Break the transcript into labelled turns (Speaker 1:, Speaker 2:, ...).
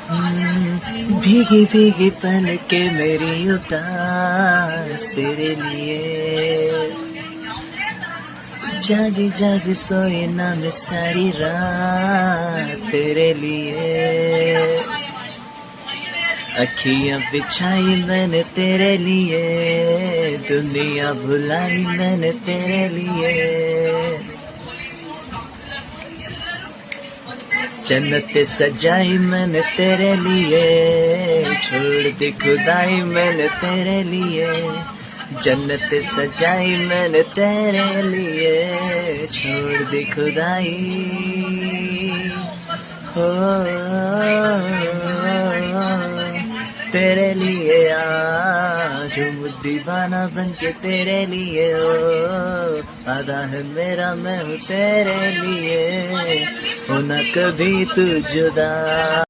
Speaker 1: भीगी भीगी पन के मेरी उदास तेरे लिए, जागी जागी सोई ना मैं सारी रात तेरे लिए, अखियां बिछाई मैंने तेरे लिए, दुनिया भुलाई मैंने तेरे लिए, जन्नत सजाई मैंने तेरे लिए, छोड़ दी खुदाई मैंने तेरे लिए, जन्नत सजाई मैंने तेरे लिए, छोड़ दी खुदाई हो तेरे लिए आज दीवाना बन के तेरे लिए ओ, आधा है मेरा मैं हूँ तेरे लिए, हो ना कभी तू जुदा।